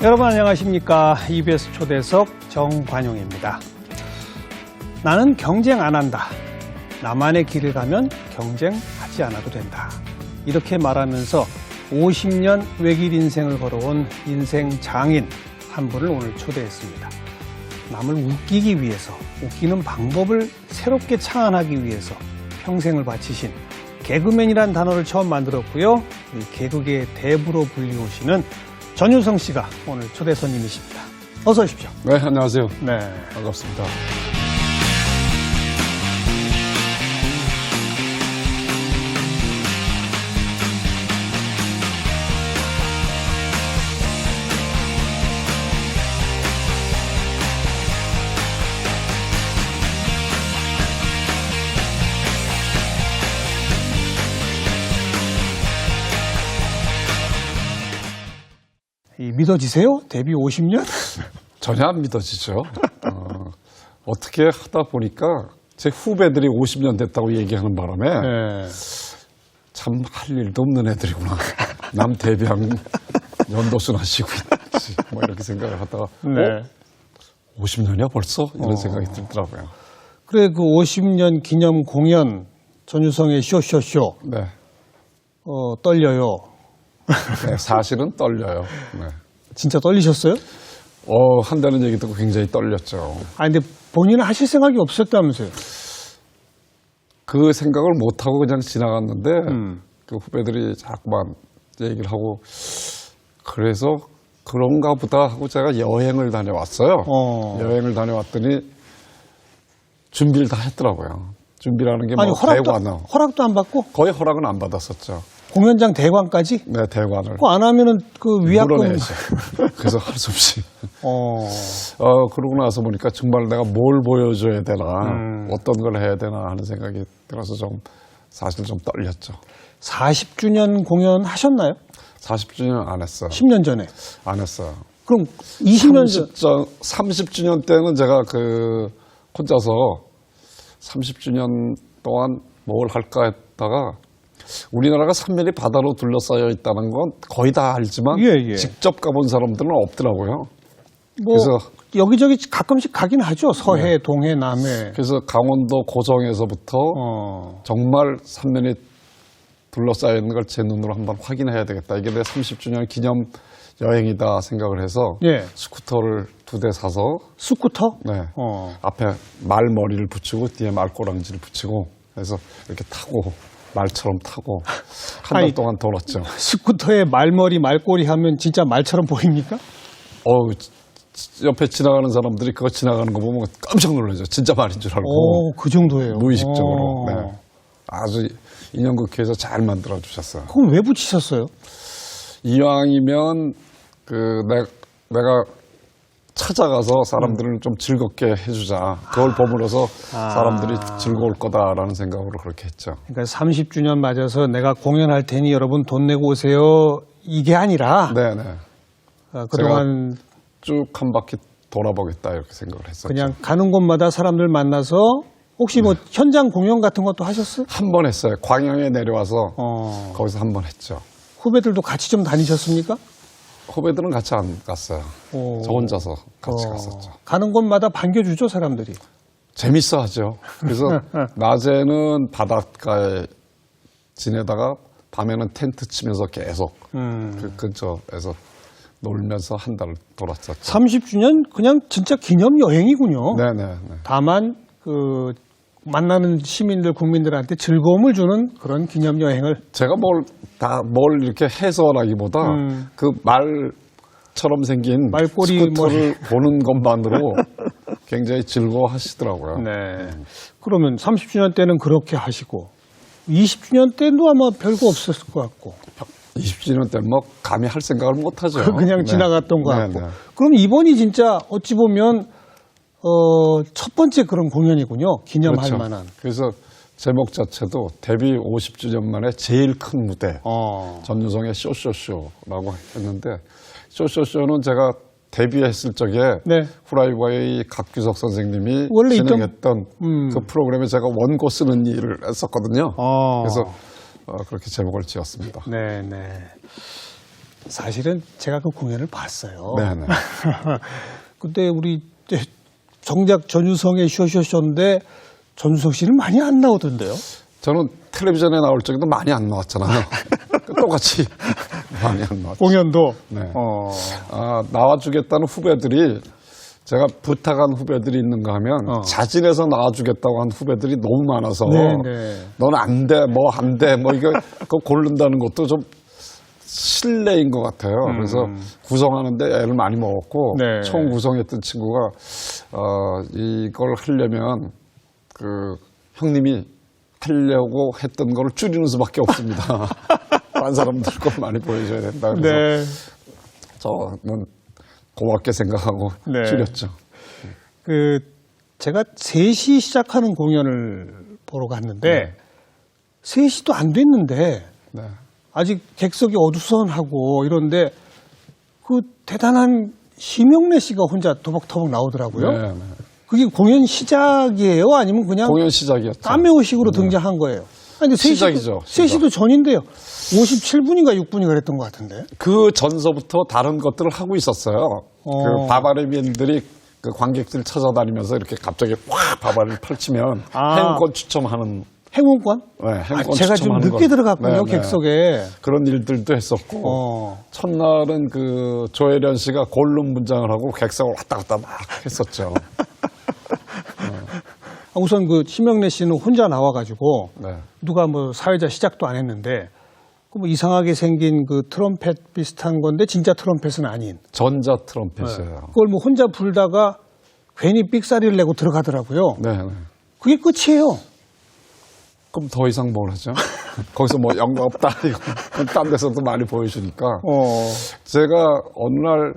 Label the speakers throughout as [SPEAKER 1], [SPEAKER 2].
[SPEAKER 1] 여러분 안녕하십니까. EBS 초대석 정관용입니다. 나는 경쟁 안 한다. 나만의 길을 가면 경쟁하지 않아도 된다. 이렇게 말하면서 50년 외길 인생을 걸어온 인생 장인 한 분을 오늘 초대했습니다. 남을 웃기기 위해서, 웃기는 방법을 새롭게 창안하기 위해서 평생을 바치신 개그맨이란 단어를 처음 만들었고요. 이 개그계의 대부로 불리우시는 전유성 씨가 오늘 초대 손님이십니다. 어서 오십시오.
[SPEAKER 2] 네, 안녕하세요.
[SPEAKER 1] 네,
[SPEAKER 2] 반갑습니다.
[SPEAKER 1] 믿어지세요? 데뷔 50년?
[SPEAKER 2] 전혀 안 믿어지죠. 어떻게 하다 보니까 제 후배들이 50년 됐다고 얘기하는 바람에
[SPEAKER 1] 네.
[SPEAKER 2] 참 할 일도 없는 애들이구나. 남 데뷔한 연도수나 쉬고 있지. 뭐 이렇게 생각을 하다가
[SPEAKER 1] 네.
[SPEAKER 2] 50년이야 벌써? 이런 생각이 들더라고요.
[SPEAKER 1] 그래, 그 50년 기념 공연 전유성의 쇼쇼쇼
[SPEAKER 2] 네.
[SPEAKER 1] 떨려요.
[SPEAKER 2] 네, 사실은 떨려요. 네.
[SPEAKER 1] 진짜 떨리셨어요?
[SPEAKER 2] 한다는 얘기 듣고 굉장히 떨렸죠.
[SPEAKER 1] 근데 본인은 하실 생각이 없었다면서요?
[SPEAKER 2] 그 생각을 못하고 그냥 지나갔는데 그 후배들이 자꾸만 얘기를 하고 그래서 그런가 보다 하고 제가 여행을 다녀왔어요. 여행을 다녀왔더니 준비를 다 했더라고요. 준비라는 게 뭐 대관은
[SPEAKER 1] 허락도 안 받고
[SPEAKER 2] 거의 허락은 안 받았었죠.
[SPEAKER 1] 공연장 대관까지?
[SPEAKER 2] 네, 대관을.
[SPEAKER 1] 그거 안 하면은 그 위약금.
[SPEAKER 2] 물어내야지. 그래서 할 수 없이. 그러고 나서 보니까 정말 내가 뭘 보여줘야 되나, 어떤 걸 해야 되나 하는 생각이 들어서 사실 좀 떨렸죠.
[SPEAKER 1] 40주년 공연 하셨나요?
[SPEAKER 2] 40주년 안 했어요.
[SPEAKER 1] 10년 전에.
[SPEAKER 2] 안 했어요.
[SPEAKER 1] 그럼 20년 전.
[SPEAKER 2] 30주년 때는 제가 혼자서 30주년 동안 뭘 할까 했다가 우리나라가 삼면이 바다로 둘러싸여 있다는 건 거의 다 알지만
[SPEAKER 1] 예.
[SPEAKER 2] 직접 가본 사람들은 없더라고요.
[SPEAKER 1] 뭐
[SPEAKER 2] 그래서
[SPEAKER 1] 여기저기 가끔씩 가긴 하죠. 서해, 동해, 남해.
[SPEAKER 2] 그래서 강원도 고성에서부터 정말 삼면이 둘러싸여 있는 걸 제 눈으로 한번 확인해야 되겠다. 이게 내 30주년 기념 여행이다 생각을 해서
[SPEAKER 1] 예.
[SPEAKER 2] 스쿠터를 2대 사서
[SPEAKER 1] 스쿠터?
[SPEAKER 2] 네. 앞에 말머리를 붙이고 뒤에 말꼬랑지를 붙이고 해서 이렇게 타고 말처럼 타고 한 달 동안 돌았죠.
[SPEAKER 1] 스쿠터에 말머리, 말꼬리 하면 진짜 말처럼 보입니까?
[SPEAKER 2] 옆에 지나가는 사람들이 그거 지나가는 거 보면 깜짝 놀라죠. 진짜 말인 줄 알고.
[SPEAKER 1] 그 정도예요.
[SPEAKER 2] 무의식적으로. 네. 아주 인형극회에서 잘 만들어 주셨어요.
[SPEAKER 1] 그럼 왜 붙이셨어요?
[SPEAKER 2] 이왕이면 내가 찾아가서 사람들을 좀 즐겁게 해주자. 그걸 버무려서 사람들이 즐거울 거다라는 생각으로 그렇게 했죠.
[SPEAKER 1] 그러니까 30주년 맞아서 내가 공연할 테니 여러분 돈 내고 오세요. 이게 아니라.
[SPEAKER 2] 네네.
[SPEAKER 1] 그동안
[SPEAKER 2] 쭉 한 바퀴 돌아보겠다 이렇게 생각을 했었죠.
[SPEAKER 1] 그냥 가는 곳마다 사람들 만나서 혹시 뭐 현장 공연 같은 것도 하셨어요?
[SPEAKER 2] 한 번 했어요. 광양에 내려와서 거기서 한 번 했죠.
[SPEAKER 1] 후배들도 같이 좀 다니셨습니까?
[SPEAKER 2] 후배들은 같이 안 갔어요. 저 혼자서 같이 갔었죠.
[SPEAKER 1] 가는 곳마다 반겨주죠, 사람들이.
[SPEAKER 2] 재밌어 하죠. 그래서 낮에는 바닷가에 지내다가 밤에는 텐트 치면서 계속 그 근처에서 놀면서 한 달을 돌았었죠.
[SPEAKER 1] 30주년 그냥 진짜 기념 여행이군요.
[SPEAKER 2] 네네.
[SPEAKER 1] 다만 만나는 시민들, 국민들한테 즐거움을 주는 그런 기념 여행을.
[SPEAKER 2] 제가 뭘 이렇게 해소하기보다 그 말처럼 생긴
[SPEAKER 1] 말꼬리
[SPEAKER 2] 스쿠터를 보는 것만으로 굉장히 즐거워하시더라고요.
[SPEAKER 1] 네. 그러면 30주년 때는 그렇게 하시고 20주년 때도 아마 별거 없었을 것 같고.
[SPEAKER 2] 20주년 때 뭐 감히 할 생각을 못 하죠.
[SPEAKER 1] 그냥 지나갔던 것 같고.
[SPEAKER 2] 네.
[SPEAKER 1] 그럼 이번이 진짜 어찌 보면 첫 번째 그런 공연이군요. 기념할
[SPEAKER 2] 그렇죠.
[SPEAKER 1] 만한.
[SPEAKER 2] 그래서 제목 자체도 데뷔 50주년 만에 제일 큰 무대 전유성의 쇼쇼쇼라고 했는데 쇼쇼쇼는 제가 데뷔했을 적에
[SPEAKER 1] 네.
[SPEAKER 2] 후라이버의 각규석 선생님이
[SPEAKER 1] 원래
[SPEAKER 2] 진행했던 그 프로그램에 제가 원고 쓰는 일을 했었거든요. 그래서 그렇게 제목을 지었습니다.
[SPEAKER 1] 네네. 사실은 제가 그 공연을 봤어요.
[SPEAKER 2] 네네.
[SPEAKER 1] 근데 우리 정작 전유성의 쇼쇼쇼인데 전유성 씨는 많이 안 나오던데요?
[SPEAKER 2] 저는 텔레비전에 나올 적에도 많이 안 나왔잖아요. 똑같이 많이 안 나왔죠.
[SPEAKER 1] 공연도.
[SPEAKER 2] 네. 나와주겠다는 후배들이 제가 부탁한 후배들이 있는가 하면 자진해서 나와주겠다고 한 후배들이 너무 많아서
[SPEAKER 1] 네네.
[SPEAKER 2] 넌 안 돼, 뭐 안 돼, 뭐 이거 그거 고른다는 것도 좀 실례인 것 같아요. 그래서 구성하는데 애를 많이 먹었고
[SPEAKER 1] 네.
[SPEAKER 2] 처음 구성했던 친구가 이걸 하려면 그 형님이 하려고 했던 걸 줄이는 수밖에 없습니다. 다른 사람들 걸 많이 보여줘야 된다. 그래서
[SPEAKER 1] 네.
[SPEAKER 2] 저는 고맙게 생각하고
[SPEAKER 1] 네.
[SPEAKER 2] 줄였죠.
[SPEAKER 1] 제가 3시 시작하는 공연을 보러 갔는데 3시도 안 됐는데
[SPEAKER 2] 네.
[SPEAKER 1] 아직 객석이 어두선하고 이런데 그 대단한 심영래 씨가 혼자 도박터벅 나오더라고요.
[SPEAKER 2] 네, 네.
[SPEAKER 1] 그게 공연 시작이에요? 아니면 그냥
[SPEAKER 2] 공연 시작이었죠.
[SPEAKER 1] 카메오식으로 등장한 거예요? 아니, 근데 3시도,
[SPEAKER 2] 시작이죠, 시작.
[SPEAKER 1] 3시도 전인데요. 57분인가 6분인가 그랬던 것 같은데.
[SPEAKER 2] 그 전서부터 다른 것들을 하고 있었어요. 그 바바리맨들이 그 관객들 찾아다니면서 이렇게 갑자기 확 바바리를 펼치면 행운권 추첨하는.
[SPEAKER 1] 행운권?
[SPEAKER 2] 네, 행운권
[SPEAKER 1] 제가 좀
[SPEAKER 2] 추첨하는
[SPEAKER 1] 늦게
[SPEAKER 2] 거.
[SPEAKER 1] 들어갔군요,
[SPEAKER 2] 네, 네.
[SPEAKER 1] 객석에.
[SPEAKER 2] 그런 일들도 했었고 첫날은 그 조혜련 씨가 골룸 분장을 하고 객석을 왔다 갔다 막 했었죠.
[SPEAKER 1] 우선 그 심영래 씨는 혼자 나와가지고
[SPEAKER 2] 네.
[SPEAKER 1] 누가 뭐 사회자 시작도 안 했는데 그 뭐 이상하게 생긴 그 트럼펫 비슷한 건데 진짜 트럼펫은 아닌.
[SPEAKER 2] 전자 트럼펫이에요.
[SPEAKER 1] 그걸 뭐 혼자 불다가 괜히 삑사리를 내고 들어가더라고요.
[SPEAKER 2] 네, 네.
[SPEAKER 1] 그게 끝이에요.
[SPEAKER 2] 그럼 더 이상 뭘 하죠? 거기서 뭐 영광 없다 이거 딴 데서도 많이 보여주니까 제가 어느 날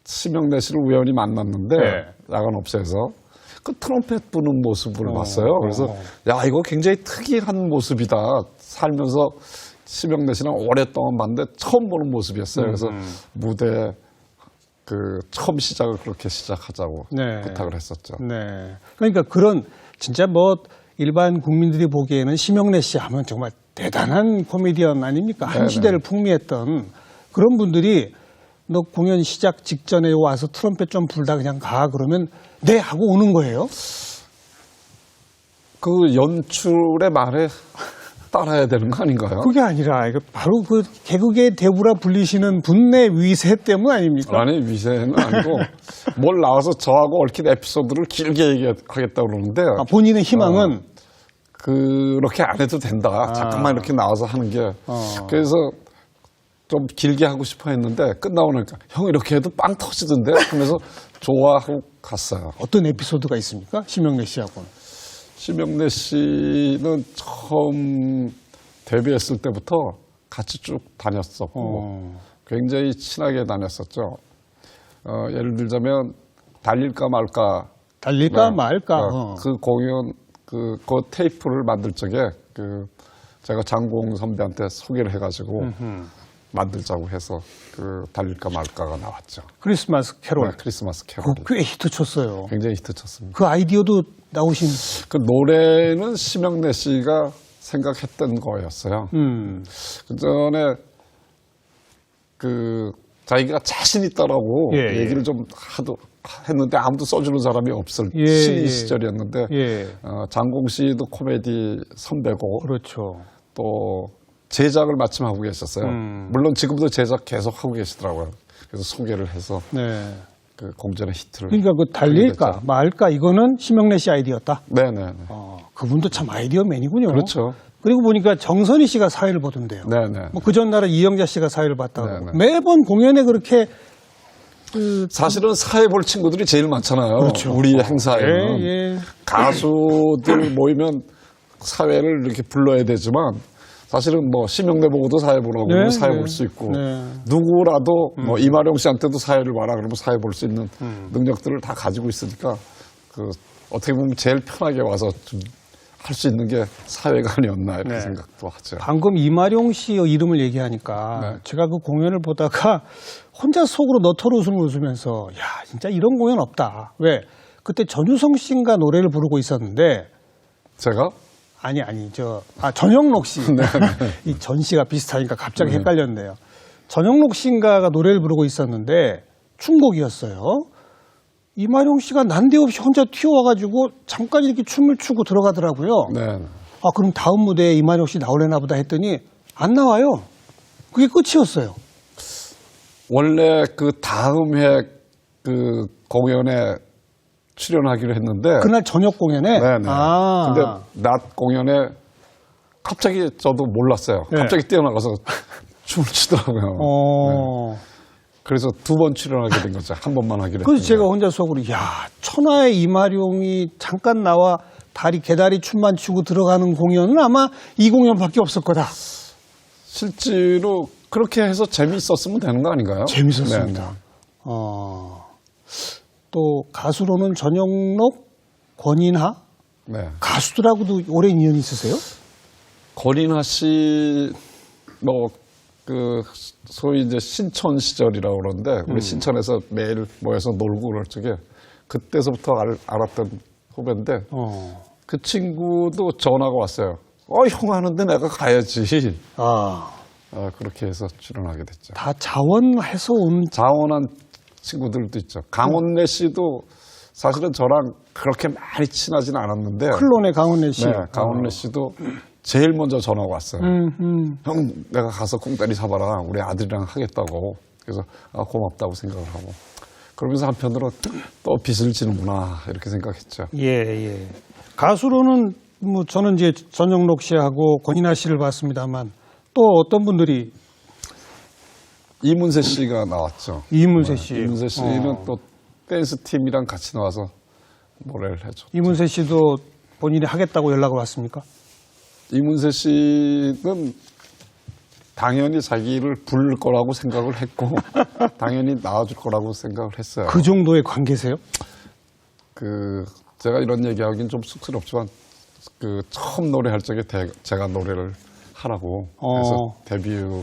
[SPEAKER 2] 심영래 씨를 우연히 만났는데 야간 업소에서 그 트럼펫 부는 모습을 봤어요. 그래서 야 이거 굉장히 특이한 모습이다. 살면서 심영래 씨는 오랫동안 봤는데 처음 보는 모습이었어요. 그래서 무대 그 처음 시작을 그렇게 시작하자고 부탁을 했었죠.
[SPEAKER 1] 네. 그러니까 그런 진짜 뭐 일반 국민들이 보기에는 심영래 씨 하면 정말 대단한 코미디언 아닙니까? 한 시대를 풍미했던 그런 분들이 너 공연 시작 직전에 와서 트럼펫 좀 불다 그냥 가 그러면 네 하고 오는 거예요?
[SPEAKER 2] 그 연출의 말에 따라야 되는 거 아닌가요?
[SPEAKER 1] 그게 아니라 이거 바로 그 개그계 대부라 불리시는 분내 위세 때문 아닙니까?
[SPEAKER 2] 아니 위세는 아니고 뭘 나와서 저하고 얽힌 에피소드를 길게 얘기하겠다고 그러는데
[SPEAKER 1] 본인의 희망은
[SPEAKER 2] 그렇게 안 해도 된다. 잠깐만 이렇게 나와서 하는 게 그래서 좀 길게 하고 싶어 했는데 끝나고 나니까 형 이렇게 해도 빵 터지던데 하면서 좋아하고 갔어요.
[SPEAKER 1] 어떤 에피소드가 있습니까? 심영래 씨하고는.
[SPEAKER 2] 심영래 씨는 처음 데뷔했을 때부터 같이 쭉 다녔었고 굉장히 친하게 다녔었죠. 예를 들자면 달릴까 말까.
[SPEAKER 1] 달릴까 말까.
[SPEAKER 2] 그 공연 그 테이프를 만들 적에 제가 장공 선배한테 소개를 해가지고 만들자고 해서 그 달릴까 말까가 나왔죠.
[SPEAKER 1] 크리스마스 캐롤.
[SPEAKER 2] 네, 크리스마스 캐롤.
[SPEAKER 1] 꽤 히트 쳤어요.
[SPEAKER 2] 굉장히 히트 쳤습니다.
[SPEAKER 1] 그 아이디어도 나오신.
[SPEAKER 2] 그 노래는 심영래 씨가 생각했던 거였어요. 그 전에 그 자기가 자신 있다라고 얘기를 좀 했는데 아무도 써주는 사람이 없을 신인 시절이었는데 장공 씨도 코미디 선배고
[SPEAKER 1] 그렇죠.
[SPEAKER 2] 또 제작을 마침 하고 계셨어요. 물론 지금도 제작 계속 하고 계시더라고요. 그래서 소개를 해서 그 공전의 히트를.
[SPEAKER 1] 그러니까 그 달릴까 말까 이거는 심영래 씨 아이디어였다.
[SPEAKER 2] 네네.
[SPEAKER 1] 그분도 참 아이디어맨이군요.
[SPEAKER 2] 그렇죠.
[SPEAKER 1] 그리고 보니까 정선희 씨가 사회를 보던데요.
[SPEAKER 2] 네네.
[SPEAKER 1] 뭐 그 전날은 이영자 씨가 사회를 봤다고. 매번 공연에 그렇게
[SPEAKER 2] 사실은 사회 볼 친구들이 제일 많잖아요.
[SPEAKER 1] 그렇죠.
[SPEAKER 2] 우리 행사에는 가수들 모이면 사회를 이렇게 불러야 되지만 사실은 뭐 심영래 보고도 사회 보라고 그러면 사회 볼 수 있고 누구라도 뭐 이마룡 씨한테도 사회를 봐라 그러면 사회 볼 수 있는 능력들을 다 가지고 있으니까 그 어떻게 보면 제일 편하게 와서 좀 할 수 있는 게 사회가 아니었나 이렇게 생각도 하죠.
[SPEAKER 1] 방금 이마룡 씨 이름을 얘기하니까 제가 그 공연을 보다가 혼자 속으로 너털 웃음을 웃으면서 야 진짜 이런 공연 없다. 왜? 그때 전유성 씨인가 노래를 부르고 있었는데
[SPEAKER 2] 제가?
[SPEAKER 1] 아니 전영록 씨. 이 전 씨가 비슷하니까 갑자기 헷갈렸네요. 전영록 씨인가가 노래를 부르고 있었는데 춤곡이었어요. 이마룡 씨가 난데없이 혼자 튀어와가지고 잠깐 이렇게 춤을 추고 들어가더라고요.
[SPEAKER 2] 네.
[SPEAKER 1] 아, 그럼 다음 무대에 이마룡 씨 나오려나 보다 했더니 안 나와요. 그게 끝이었어요.
[SPEAKER 2] 원래 그 다음 해 그 공연에 출연하기로 했는데.
[SPEAKER 1] 그날 저녁 공연에?
[SPEAKER 2] 네네.
[SPEAKER 1] 아.
[SPEAKER 2] 근데 낮 공연에 갑자기 저도 몰랐어요.
[SPEAKER 1] 네.
[SPEAKER 2] 갑자기 뛰어나가서 춤을 추더라고요. 네. 그래서 2번 출연하게 된 거죠. 한 번만 하기로
[SPEAKER 1] 그래서
[SPEAKER 2] 했는데.
[SPEAKER 1] 제가 혼자 속으로, 야, 천하의 이마룡이 잠깐 나와 개다리 춤만 추고 들어가는 공연은 아마 이 공연밖에 없을 거다.
[SPEAKER 2] 실제로 그렇게 해서 재미있었으면 되는 거 아닌가요?
[SPEAKER 1] 재밌었습니다.
[SPEAKER 2] 네.
[SPEAKER 1] 또 가수로는 전영록, 권인하
[SPEAKER 2] 네.
[SPEAKER 1] 가수들하고도 오랜 인연이 있으세요?
[SPEAKER 2] 권인하 씨, 그, 소위 이제 신촌 시절이라고 그러는데, 우리 신촌에서 매일 모여서 놀고 그럴 적에, 그때서부터 알았던 후배인데, 그 친구도 전화가 왔어요. 형 하는데 내가 가야지. 그렇게 해서 출연하게 됐죠.
[SPEAKER 1] 다 자원해서 온.
[SPEAKER 2] 자원한 친구들도 있죠. 강원래 씨도 사실은 저랑 그렇게 많이 친하지는 않았는데,
[SPEAKER 1] 클론의 강원래 씨.
[SPEAKER 2] 네, 강원래 씨도 제일 먼저 전화가 왔어요. 형, 내가 가서 꽁다리 사봐라. 우리 아들이랑 하겠다고. 그래서 고맙다고 생각을 하고. 그러면서 한편으로 또 빚을 지는구나 이렇게 생각했죠.
[SPEAKER 1] 예. 가수로는 뭐 저는 이제 전영록 씨하고 권인하 씨를 봤습니다만 또 어떤 분들이
[SPEAKER 2] 이문세 씨가 나왔죠.
[SPEAKER 1] 이문세 씨.
[SPEAKER 2] 이문세 씨는 또 댄스 팀이랑 같이 나와서 노래를 해줬죠.
[SPEAKER 1] 이문세 씨도 본인이 하겠다고 연락을 왔습니까?
[SPEAKER 2] 이문세 씨는 당연히 자기를 부를 거라고 생각을 했고 당연히 나와줄 거라고 생각을 했어요.
[SPEAKER 1] 그 정도의 관계세요?
[SPEAKER 2] 제가 이런 얘기하기는 좀 쑥스럽지만 처음 노래할 적에 제가 노래를 하라고 해서 데뷔를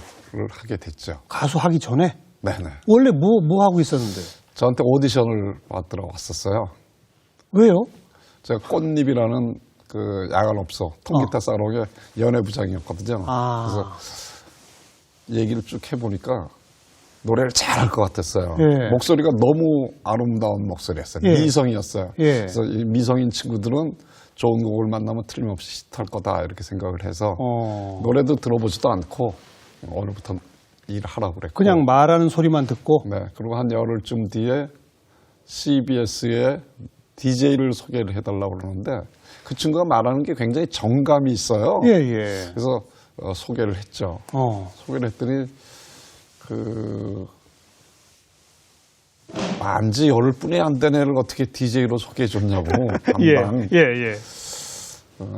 [SPEAKER 2] 하게 됐죠.
[SPEAKER 1] 가수 하기 전에?
[SPEAKER 2] 네네.
[SPEAKER 1] 원래 뭐 하고 있었는데?
[SPEAKER 2] 저한테 오디션을 받으러 왔었어요.
[SPEAKER 1] 왜요?
[SPEAKER 2] 제가 꽃잎이라는 그 야간업소 통기타 사롱의 연애부장이었거든요. 그래서 얘기를 쭉 해보니까 노래를 잘할 것 같았어요.
[SPEAKER 1] 예.
[SPEAKER 2] 목소리가 너무 아름다운 목소리였어요.
[SPEAKER 1] 예.
[SPEAKER 2] 미성이었어요.
[SPEAKER 1] 예.
[SPEAKER 2] 그래서 이 미성인 친구들은 좋은 곡을 만나면 틀림없이 히트할 거다 이렇게 생각을 해서 노래도 들어보지도 않고 오늘부터 일하라고 그랬고
[SPEAKER 1] 그냥 말하는 소리만 듣고?
[SPEAKER 2] 네. 그리고 한 열흘쯤 뒤에 CBS에 DJ를 소개를 해달라고 그러는데 그 친구가 말하는 게 굉장히 정감이 있어요.
[SPEAKER 1] 예.
[SPEAKER 2] 그래서 소개를 했죠. 소개를 했더니 만지 열흘뿐이 안 된 애를 어떻게 DJ로 소개해 줬냐고 반방
[SPEAKER 1] 예.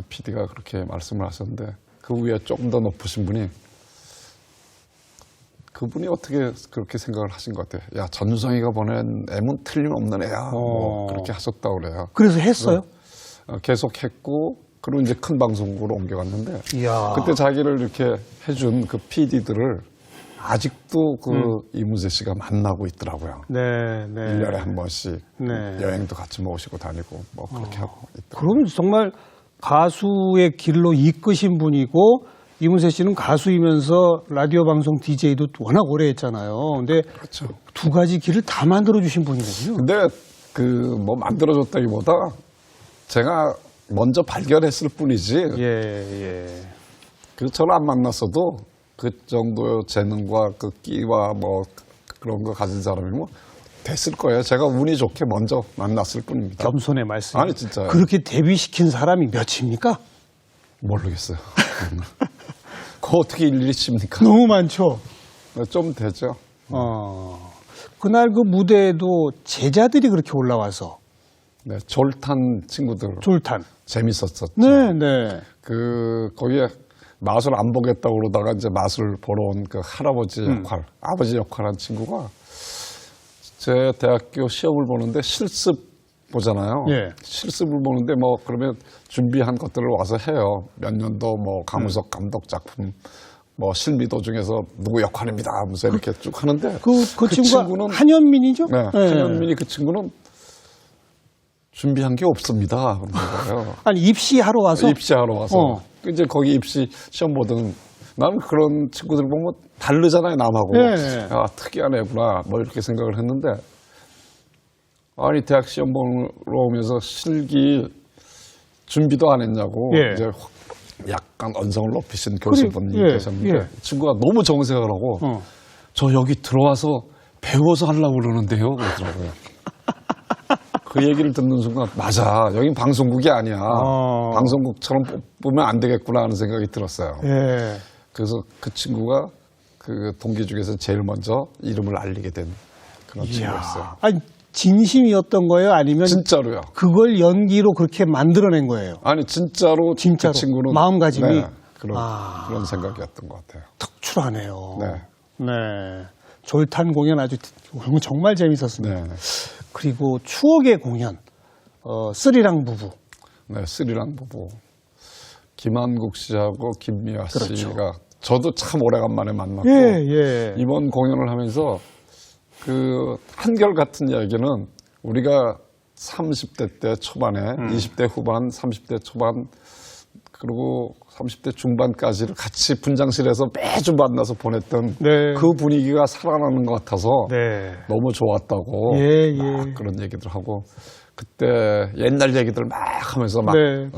[SPEAKER 2] PD가 그렇게 말씀을 하셨는데 그 위에 조금 더 높으신 분이 그분이 어떻게 그렇게 생각을 하신 것 같아요. 야, 전유성이가 보낸 애는 틀림없는 애야. 뭐 그렇게 하셨다고 그래요.
[SPEAKER 1] 그래서 했어요?
[SPEAKER 2] 계속 했고 그리고 이제 큰 방송국으로 옮겨갔는데
[SPEAKER 1] 이야.
[SPEAKER 2] 그때 자기를 이렇게 해준 그 PD들을 아직도 이문세 씨가 만나고 있더라고요.
[SPEAKER 1] 네.
[SPEAKER 2] 1년에 한 번씩
[SPEAKER 1] 네.
[SPEAKER 2] 여행도 같이 모시고 다니고 뭐 그렇게 하고 있더라고요.
[SPEAKER 1] 그러면 정말 가수의 길로 이끄신 분이고 이문세 씨는 가수이면서 라디오 방송 DJ도 워낙 오래 했잖아요. 근데
[SPEAKER 2] 그렇죠.
[SPEAKER 1] 두 가지 길을 다 만들어 주신 분이거든요.
[SPEAKER 2] 근데 뭐 만들어줬다기보다 제가 먼저 발견했을 뿐이지.
[SPEAKER 1] 예.
[SPEAKER 2] 저를 안 만났어도 그 정도의 재능과 그 끼와 뭐 그런 거 가진 사람이면 됐을 거예요. 제가 운이 좋게 먼저 만났을 뿐입니다.
[SPEAKER 1] 겸손의 말씀.
[SPEAKER 2] 아니 진짜요.
[SPEAKER 1] 그렇게 데뷔시킨 사람이 몇입니까?
[SPEAKER 2] 모르겠어요. 그거 어떻게 일일이 칩니까?
[SPEAKER 1] 너무 많죠.
[SPEAKER 2] 좀 되죠.
[SPEAKER 1] 그날 그 무대에도 제자들이 그렇게 올라와서
[SPEAKER 2] 네, 졸탄 친구들
[SPEAKER 1] 졸탄.
[SPEAKER 2] 재밌었었죠.
[SPEAKER 1] 네.
[SPEAKER 2] 거기에 마술 안 보겠다고 그러다가 이제 마술 보러 온 그 할아버지 역할, 아버지 역할한 친구가 제 대학교 시험을 보는데 실습 보잖아요.
[SPEAKER 1] 예.
[SPEAKER 2] 실습을 보는데 뭐 그러면 준비한 것들을 와서 해요. 몇 년도 뭐 강우석 감독 작품 뭐 실미도 중에서 누구 역할입니다 하면서 이렇게 쭉 하는데
[SPEAKER 1] 그 친구가 한현민이죠?
[SPEAKER 2] 네, 한현민이 그 친구는 준비한 게 없습니다. 그런 거예요.
[SPEAKER 1] 아니 입시하러 와서?
[SPEAKER 2] 입시하러 와서. 이제 거기 입시 시험 보던 나는 그런 친구들 보면 다르잖아요, 남하고.
[SPEAKER 1] 네.
[SPEAKER 2] 아, 특이한 애구나. 뭐 이렇게 생각을 했는데, 아니, 대학 시험 보러 오면서 실기 준비도 안 했냐고.
[SPEAKER 1] 예.
[SPEAKER 2] 이제 약간 언성을 높이신 교수분이
[SPEAKER 1] 예,
[SPEAKER 2] 계셨는데,
[SPEAKER 1] 예.
[SPEAKER 2] 친구가 너무 정색을 하고, 저 여기 들어와서 배워서 하려고 그러는데요. 그러더라고요. 그 얘기를 듣는 순간, 맞아. 여긴 방송국이 아니야. 방송국처럼 뽑으면 안 되겠구나 하는 생각이 들었어요.
[SPEAKER 1] 예.
[SPEAKER 2] 그래서 그 친구가 그 동기 중에서 제일 먼저 이름을 알리게 된 그런 친구였어요.
[SPEAKER 1] 아니, 진심이었던 거예요? 아니면
[SPEAKER 2] 진짜로요.
[SPEAKER 1] 그걸 연기로 그렇게 만들어낸 거예요?
[SPEAKER 2] 아니 진짜로
[SPEAKER 1] 진짜로.
[SPEAKER 2] 그 친구는
[SPEAKER 1] 마음가짐이?
[SPEAKER 2] 네, 그런 생각이었던 것 같아요.
[SPEAKER 1] 특출하네요.
[SPEAKER 2] 네.
[SPEAKER 1] 네. 졸탄 공연 아주 정말 재밌었습니다.
[SPEAKER 2] 네.
[SPEAKER 1] 그리고 추억의 공연, 쓰리랑 부부.
[SPEAKER 2] 네, 스리랑 부부. 김한국 씨하고 김미아
[SPEAKER 1] 그렇죠.
[SPEAKER 2] 씨가 저도 참 오래간만에 만났고
[SPEAKER 1] 예.
[SPEAKER 2] 이번 공연을 하면서 그 한결같은 이야기는 우리가 30대 때 초반에 20대 후반, 30대 초반 그리고 30대 중반까지를 같이 분장실에서 매주 만나서 보냈던
[SPEAKER 1] 네.
[SPEAKER 2] 그 분위기가 살아나는 것 같아서
[SPEAKER 1] 네.
[SPEAKER 2] 너무 좋았다고
[SPEAKER 1] 예.
[SPEAKER 2] 막 그런 얘기들 하고 그때 옛날 얘기들 막 하면서 막
[SPEAKER 1] 네.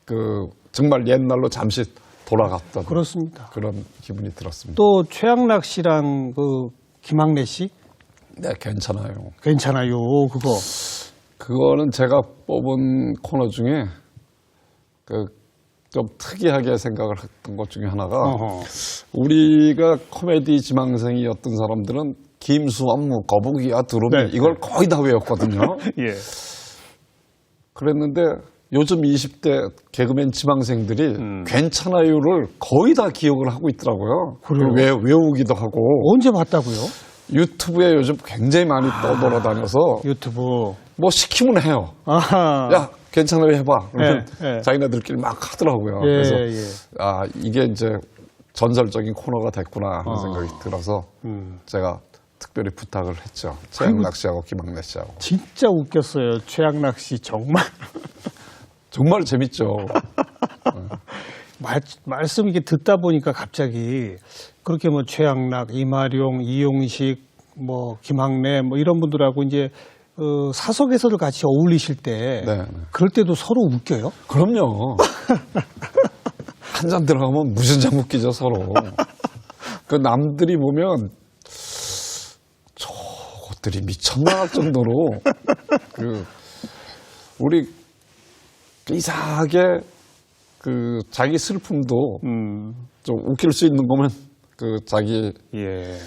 [SPEAKER 2] 그 정말 옛날로 잠시 돌아갔던
[SPEAKER 1] 그렇습니다.
[SPEAKER 2] 그런 기분이 들었습니다.
[SPEAKER 1] 또 최양락 씨랑 그 김학래 씨?
[SPEAKER 2] 네, 괜찮아요.
[SPEAKER 1] 괜찮아요, 그거.
[SPEAKER 2] 그거는 제가 뽑은 코너 중에 그 좀 특이하게 생각을 했던 것 중에 하나가
[SPEAKER 1] 어허.
[SPEAKER 2] 우리가 코미디 지망생이었던 사람들은 김수환, 뭐 거북이야, 두루미
[SPEAKER 1] 네.
[SPEAKER 2] 이걸 거의 다 외웠거든요.
[SPEAKER 1] 예.
[SPEAKER 2] 그랬는데 요즘 20대 개그맨 지망생들이 괜찮아요를 거의 다 기억을 하고 있더라고요.
[SPEAKER 1] 그래요?
[SPEAKER 2] 그걸 외우기도 하고
[SPEAKER 1] 언제 봤다고요?
[SPEAKER 2] 유튜브에 요즘 굉장히 많이 떠돌아다녀서
[SPEAKER 1] 유튜브.
[SPEAKER 2] 뭐 시키면 해요.
[SPEAKER 1] 아하.
[SPEAKER 2] 야, 괜찮아요 해봐. 그러면
[SPEAKER 1] 예.
[SPEAKER 2] 자기네들끼리 막 하더라고요.
[SPEAKER 1] 예,
[SPEAKER 2] 그래서
[SPEAKER 1] 예.
[SPEAKER 2] 아 이게 이제 전설적인 코너가 됐구나 하는 생각이 들어서 제가 특별히 부탁을 했죠. 최양락 씨하고 김학래 씨하고.
[SPEAKER 1] 진짜 웃겼어요. 최양락 씨 정말.
[SPEAKER 2] 정말 재밌죠.
[SPEAKER 1] 말씀 이렇게 듣다 보니까 갑자기 그렇게 뭐 최양락, 이마룡, 이용식, 뭐 김학래 뭐 이런 분들하고 이제 사석에서도 같이 어울리실 때
[SPEAKER 2] 네.
[SPEAKER 1] 그럴 때도 서로 웃겨요?
[SPEAKER 2] 그럼요. 한 잔 들어가면 무슨 장 웃기죠 서로. 그 남들이 보면 저것들이 미쳤나 할 정도로 그 우리 이상하게 그 자기 슬픔도 좀 웃길 수 있는 거면 그 자기
[SPEAKER 1] 예.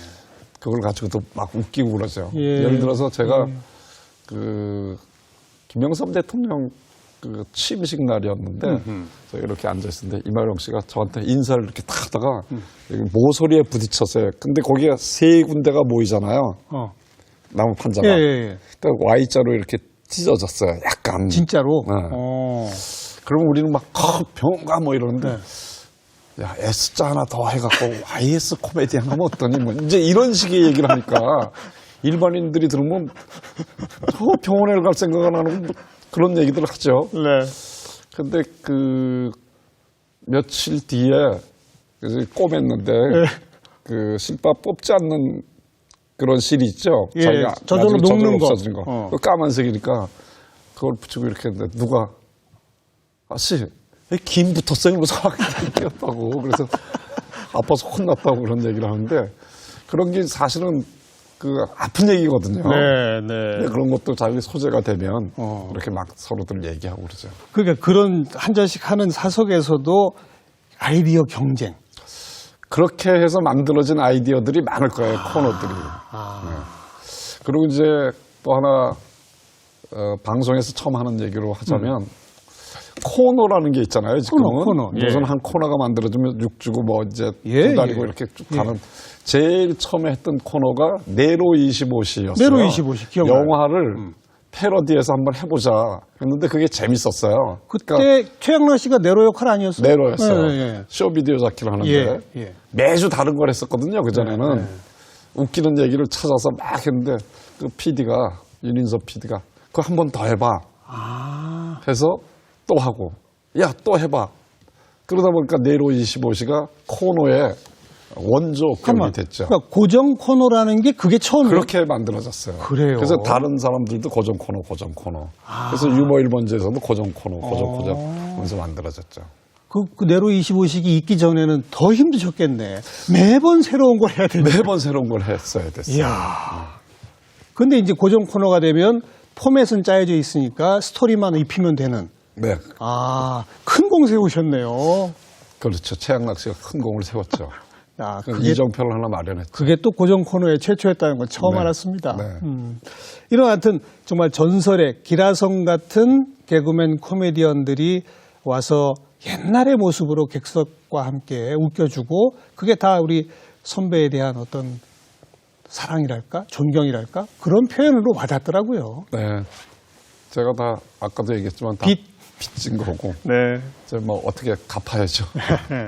[SPEAKER 2] 그걸 가지고도 막 웃기고 그러죠.
[SPEAKER 1] 예.
[SPEAKER 2] 예를 들어서 제가 그 김영삼 대통령 그 취임식 날이었는데 제가 이렇게 앉아 있었는데 이마룡 씨가 저한테 인사를 이렇게 탁 하다가 여기 모서리에 부딪혔어요. 근데 거기가 세 군데가 모이잖아요. 나무 판자가.
[SPEAKER 1] 예.
[SPEAKER 2] 그러니까 Y자로 이렇게 찢어졌어요. 약간.
[SPEAKER 1] 진짜로?
[SPEAKER 2] 네. 그러면 우리는 막 병원 가 뭐 이러는데 야 S자 하나 더 해갖고 YS 코미디언 하면 어떠니 뭐 이제 이런 식의 얘기를 하니까 일반인들이 들으면 저 병원에 갈 생각 안 하는 뭐 그런 얘기들을 하죠.
[SPEAKER 1] 네.
[SPEAKER 2] 근데 그 며칠 뒤에 이제 꼬맸는데 그 실밥 뽑지 않는 그런 실이 있죠.
[SPEAKER 1] 예,
[SPEAKER 2] 자기가
[SPEAKER 1] 저절로
[SPEAKER 2] 나중에
[SPEAKER 1] 녹는 거.
[SPEAKER 2] 없어지는 거. 그 까만색이니까 그걸 붙이고 이렇게 했는데 누가 아씨 김 붙었어요. 그래서 끼었다고. 그래서 아파서 혼났다고 그런 얘기를 하는데 그런 게 사실은 그 아픈 얘기거든요.
[SPEAKER 1] 네.
[SPEAKER 2] 근데 그런 것도 자기 소재가 되면 이렇게 막 서로들 얘기하고 그러죠.
[SPEAKER 1] 그러니까 그런 한 잔씩 하는 사석에서도 아이디어 경쟁.
[SPEAKER 2] 그렇게 해서 만들어진 아이디어들이 많을 거예요. 코너들이. 네. 그리고 이제 또 하나 방송에서 처음 하는 얘기로 하자면 코너라는 게 있잖아요. 지금은
[SPEAKER 1] 코너.
[SPEAKER 2] 무슨
[SPEAKER 1] 예.
[SPEAKER 2] 한 코너가 만들어지면 6주고 뭐 이제
[SPEAKER 1] 예,
[SPEAKER 2] 두 달이고
[SPEAKER 1] 예.
[SPEAKER 2] 이렇게 쭉 가는 제일 처음에 했던 코너가 네로 25시였어요.
[SPEAKER 1] 네로 25시 기억나요?
[SPEAKER 2] 영화를 패러디해서 한번 해보자 했는데 그게 재밌었어요.
[SPEAKER 1] 그때 최양락 씨가 네로 역할 아니었어요?
[SPEAKER 2] 네로였어요.
[SPEAKER 1] 예.
[SPEAKER 2] 쇼비디오 잡기를 하는데
[SPEAKER 1] 예.
[SPEAKER 2] 매주 다른 걸 했었거든요. 그전에는 웃기는 얘기를 찾아서 막 했는데 그 PD가 윤인섭 PD가 그거 한 번 더 해봐 해서 또 하고 야 또 해봐 그러다 보니까 네로 25시가 코너에 원조 격이
[SPEAKER 1] 잠깐만.
[SPEAKER 2] 됐죠.
[SPEAKER 1] 그러니까 고정 코너라는 게 그게 처음이에요.
[SPEAKER 2] 그렇게 만들어졌어요.
[SPEAKER 1] 그래요?
[SPEAKER 2] 그래서 다른 사람들도 고정 코너. 그래서 유머 1번지에서도 고정 코너 하면서 만들어졌죠.
[SPEAKER 1] 그 네로 25식이 있기 전에는 더 힘드셨겠네. 매번 새로운 걸 해야 되는데.
[SPEAKER 2] 매번 새로운 걸 했어야 됐어요.
[SPEAKER 1] 이야. 근데 이제 고정 코너가 되면 포맷은 짜여져 있으니까 스토리만 입히면 되는.
[SPEAKER 2] 네,
[SPEAKER 1] 큰 공 세우셨네요.
[SPEAKER 2] 그렇죠. 최양락 씨가 큰 공을 세웠죠.
[SPEAKER 1] 야,
[SPEAKER 2] 이정표를 하나 마련했죠.
[SPEAKER 1] 그게 또 고정 코너에 최초였다는 건 처음
[SPEAKER 2] 네.
[SPEAKER 1] 알았습니다.
[SPEAKER 2] 네.
[SPEAKER 1] 이런 하여튼 정말 전설의 기라성 같은 개그맨 코미디언들이 와서 옛날의 모습으로 객석과 함께 웃겨주고 그게 다 우리 선배에 대한 어떤 사랑이랄까 존경이랄까 그런 표현으로 와닿더라고요.
[SPEAKER 2] 네, 제가 다 아까도 얘기했지만 다 빚진 거고
[SPEAKER 1] 네.
[SPEAKER 2] 이제 뭐 어떻게 갚아야죠.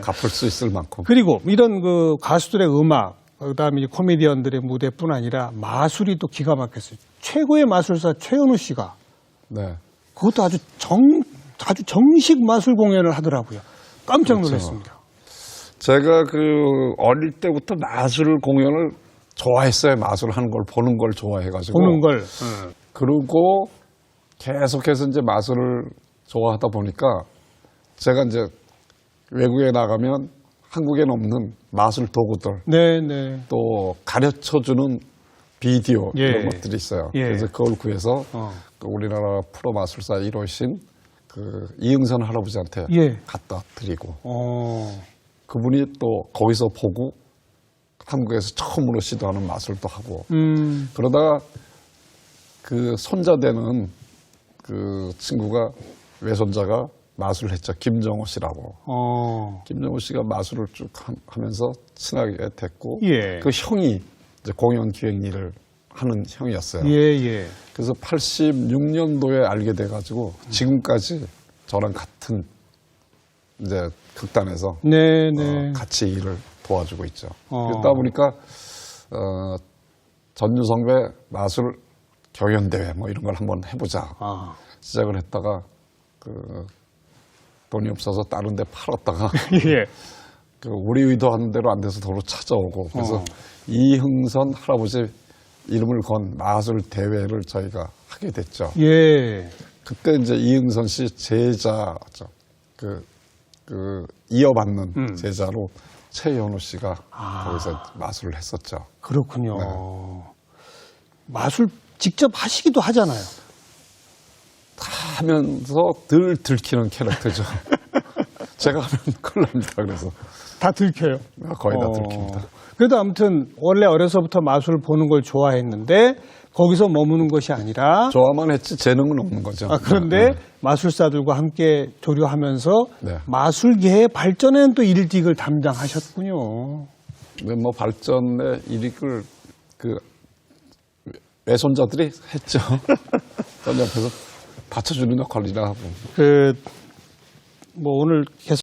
[SPEAKER 2] 갚을 수 있을 만큼.
[SPEAKER 1] 그리고 이런 그 가수들의 음악, 그다음에 코미디언들의 무대뿐 아니라 마술이 또 기가 막혔어요. 최고의 마술사 최현우 씨가
[SPEAKER 2] 네.
[SPEAKER 1] 그것도 아주 정식 마술 공연을 하더라고요. 깜짝
[SPEAKER 2] 그렇죠.
[SPEAKER 1] 놀랐습니다.
[SPEAKER 2] 제가 그 어릴 때부터 마술 공연을 좋아했어요. 마술 하는 걸 보는 걸 좋아해가지고.
[SPEAKER 1] 보는 걸.
[SPEAKER 2] 그리고 계속해서 이제 마술을 좋아하다 보니까 제가 이제 외국에 나가면 한국에는 없는 마술 도구들
[SPEAKER 1] 네네.
[SPEAKER 2] 또 가르쳐주는 비디오
[SPEAKER 1] 예.
[SPEAKER 2] 이런 것들이 있어요.
[SPEAKER 1] 예.
[SPEAKER 2] 그래서 그걸 구해서 그 우리나라 프로 마술사 1호신 그 이응선 할아버지한테
[SPEAKER 1] 예.
[SPEAKER 2] 갖다 드리고
[SPEAKER 1] 어.
[SPEAKER 2] 그분이 또 거기서 보고 한국에서 처음으로 시도하는 마술도 하고 그러다가 그 손자 되는 그 친구가 외손자가 마술을 했죠. 김정호 씨라고. 김정호 씨가 마술을 쭉 하면서 친하게 됐고
[SPEAKER 1] 예.
[SPEAKER 2] 그 형이 이제 공연 기획 일을 하는 형이었어요.
[SPEAKER 1] 예.
[SPEAKER 2] 그래서 86년도에 알게 돼가지고 지금까지 저랑 같은 이제 극단에서
[SPEAKER 1] 네네.
[SPEAKER 2] 같이 일을 도와주고 있죠. 그러다 보니까 전유성배 마술 경연대회 뭐 이런 걸 한번 해보자 시작을 했다가 그 돈이 없어서 다른 데 팔았다가
[SPEAKER 1] 예.
[SPEAKER 2] 그 우리 의도하는 대로 안 돼서 도로 찾아오고 그래서 이흥선 할아버지 이름을 건 마술 대회를 저희가 하게 됐죠.
[SPEAKER 1] 예.
[SPEAKER 2] 그때 이제 이흥선 씨 제자죠. 그 이어받는 제자로 최현우 씨가 거기서 마술을 했었죠.
[SPEAKER 1] 그렇군요.
[SPEAKER 2] 네.
[SPEAKER 1] 마술 직접 하시기도 하잖아요.
[SPEAKER 2] 하면서 늘 들키는 캐릭터죠. 제가 하면 큰일 납니다. 그래서
[SPEAKER 1] 다 들켜요.
[SPEAKER 2] 거의 다 들킵니다.
[SPEAKER 1] 그래도 아무튼 원래 어려서부터 마술을 보는 걸 좋아했는데 거기서 머무는 것이 아니라
[SPEAKER 2] 좋아만 했지 재능은 없는 거죠.
[SPEAKER 1] 그런데 마술사들과 함께 조류하면서
[SPEAKER 2] 네.
[SPEAKER 1] 마술계의 발전에는 또 일찍을 담당하셨군요.
[SPEAKER 2] 근데 뭐 발전의 일익을 그 외손자들이 했죠. 전 옆에서 받쳐주는 역할이라 하고.
[SPEAKER 1] 뭐 오늘 계속